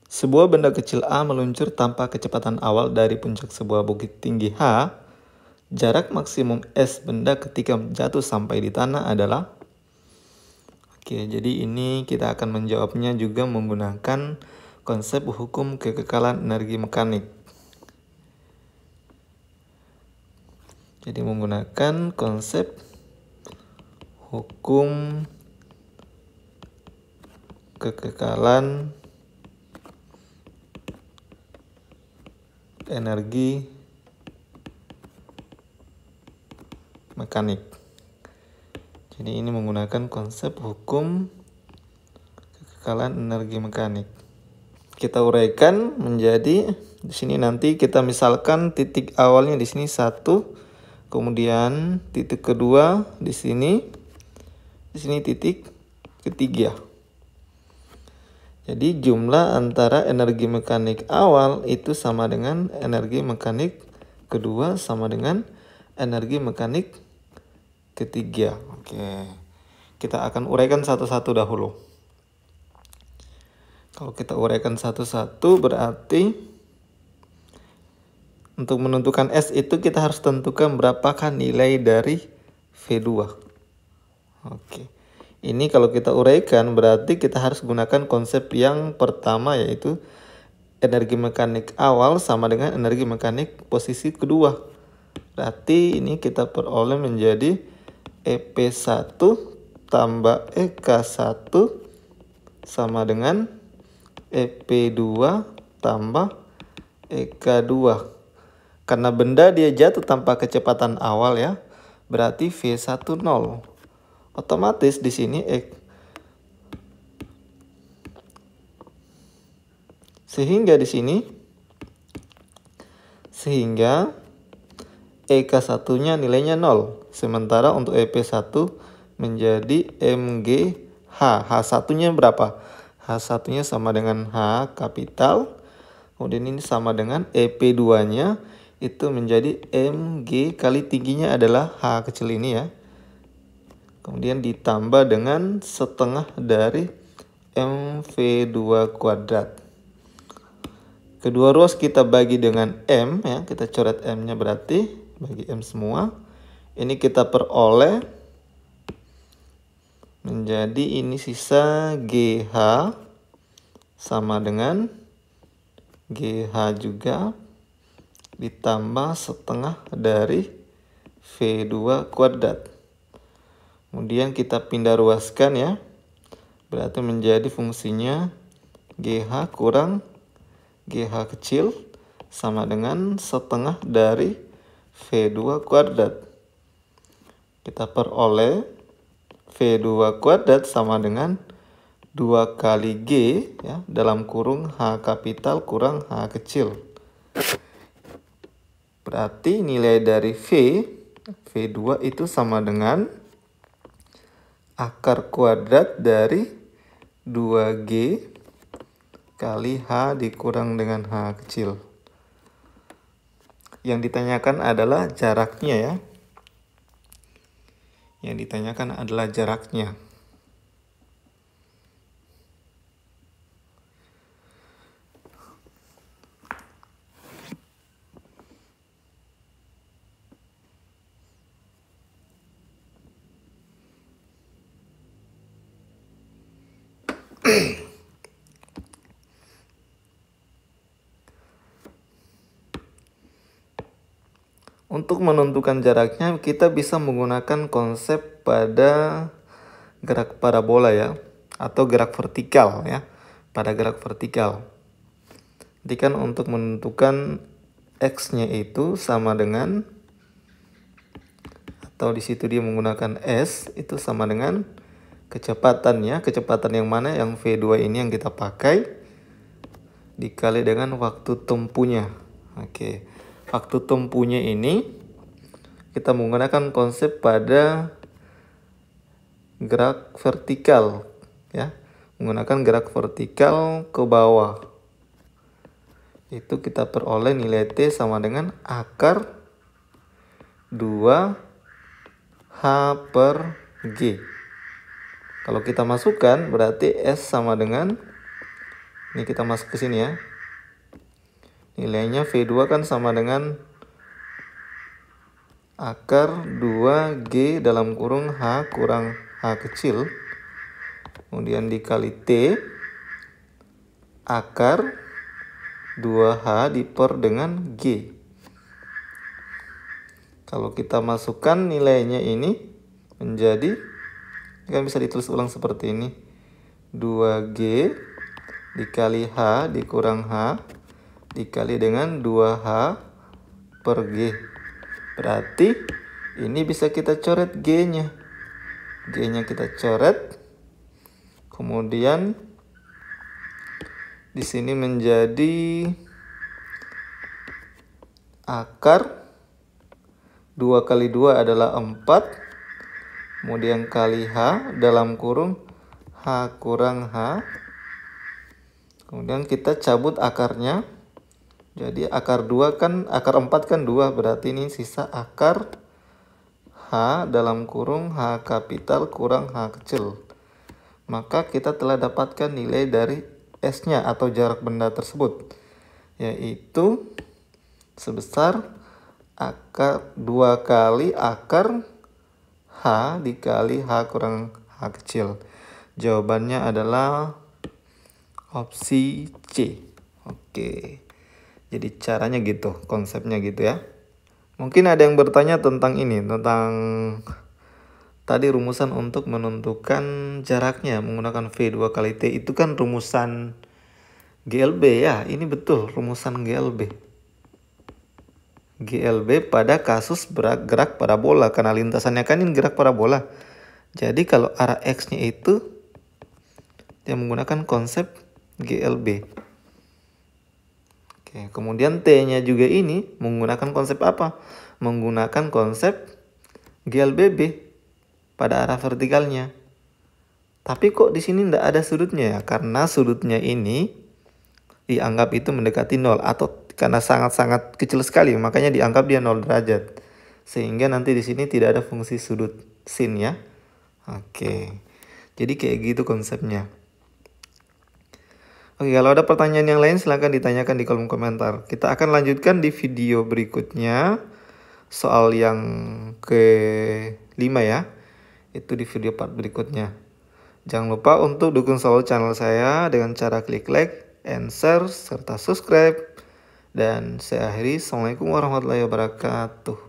Sebuah benda kecil A meluncur tanpa kecepatan awal dari puncak sebuah bukit tinggi H. Jarak maksimum S benda ketika jatuh sampai di tanah adalah... Oke, jadi ini kita akan menjawabnya juga menggunakan konsep hukum kekekalan energi mekanik. Jadi menggunakan konsep hukum kekekalan energi mekanik. Jadi ini menggunakan konsep hukum kekekalan energi mekanik. Kita uraikan menjadi di sini nanti kita misalkan titik awalnya di sini 1, kemudian titik kedua di sini titik ketiga. Jadi jumlah antara energi mekanik awal itu sama dengan energi mekanik kedua sama dengan energi mekanik ketiga. Oke. Kita akan uraikan satu-satu dahulu. Kalau kita uraikan satu-satu berarti untuk menentukan S itu kita harus tentukan berapakah nilai dari V2. Oke. Ini kalau kita uraikan berarti kita harus gunakan konsep yang pertama yaitu energi mekanik awal sama dengan energi mekanik posisi kedua. Berarti ini kita peroleh menjadi EP1 tambah EK1 sama dengan EP2 tambah EK2. Karena benda dia jatuh tanpa kecepatan awal ya, berarti V1 0. Otomatis di sini sehingga EK1-nya nilainya 0. Sementara untuk EP1 menjadi MGH. H1-nya berapa? H1-nya sama dengan H kapital. Kemudian ini sama dengan EP2-nya itu menjadi MG kali tingginya adalah H kecil ini ya. Kemudian ditambah dengan setengah dari MV2 kuadrat. Kedua ruas kita bagi dengan M ya, kita coret M-nya berarti bagi M semua. Ini kita peroleh menjadi ini sisa GH sama dengan GH juga ditambah setengah dari V2 kuadrat. Kemudian kita pindah ruaskan ya. Berarti menjadi fungsinya GH kurang GH kecil sama dengan setengah dari V2 kuadrat. Kita peroleh V2 kuadrat sama dengan 2 kali G ya, dalam kurung H kapital kurang H kecil. Berarti nilai dari V2 itu sama dengan akar kuadrat dari 2G kali H dikurang dengan H kecil. Yang ditanyakan adalah jaraknya ya. Yang ditanyakan adalah jaraknya. Untuk menentukan jaraknya kita bisa menggunakan konsep pada gerak parabola ya, atau gerak vertikal ya, pada gerak vertikal. Jadi kan untuk menentukan X-nya itu sama dengan, atau di situ dia menggunakan S itu sama dengan kecepatannya, kecepatan yang mana yang V2 ini yang kita pakai dikali dengan waktu tempuhnya. Oke. Waktu tempuhnya ini kita menggunakan konsep pada gerak vertikal ya, menggunakan gerak vertikal ke bawah. Itu kita peroleh nilai T sama dengan akar 2H per G. Kalau kita masukkan berarti S sama dengan Ini kita masuk ke sini ya. Nilainya V2 kan sama dengan akar 2G dalam kurung H kurang H kecil. Kemudian dikali T akar 2H diper dengan G. Kalau kita masukkan nilainya ini menjadi, kan bisa ditulis ulang seperti ini. 2G dikali H dikurang H dikali dengan 2H per G. Berarti ini bisa kita coret G-nya. G-nya kita coret. Kemudian di sini menjadi akar 2 kali 2 adalah 4. Kemudian kali H dalam kurung H kurang H. Kemudian kita cabut akarnya. Jadi akar 2 kan, akar 4 kan 2, berarti ini sisa akar H dalam kurung H kapital kurang H kecil. Maka kita telah dapatkan nilai dari S-nya atau jarak benda tersebut, yaitu sebesar akar 2 kali akar H dikali H kurang H kecil. Jawabannya adalah opsi C. Oke. Jadi caranya gitu, konsepnya gitu ya. Mungkin ada yang bertanya tentang ini, tentang tadi rumusan untuk menentukan jaraknya menggunakan V2 kali T. Itu kan rumusan GLB ya. Ini betul rumusan GLB. GLB pada kasus gerak parabola, karena lintasannya kan ini gerak parabola. Jadi kalau arah X-nya itu dia menggunakan konsep GLB. Oke, kemudian T-nya juga ini menggunakan konsep apa? Menggunakan konsep GLBB pada arah vertikalnya. Tapi kok di sini tidak ada sudutnya ya? Karena sudutnya ini dianggap itu mendekati 0, atau karena sangat-sangat kecil sekali, makanya dianggap dia 0 derajat. Sehingga nanti di sini tidak ada fungsi sudut sin ya. Oke. Jadi kayak gitu konsepnya. Oke, kalau ada pertanyaan yang lain silahkan ditanyakan di kolom komentar. Kita akan lanjutkan di video berikutnya soal yang ke-5 ya. Itu di video part berikutnya. Jangan lupa untuk dukung selalu channel saya dengan cara klik like and share serta subscribe. Dan saya akhiri. Assalamualaikum warahmatullahi wabarakatuh.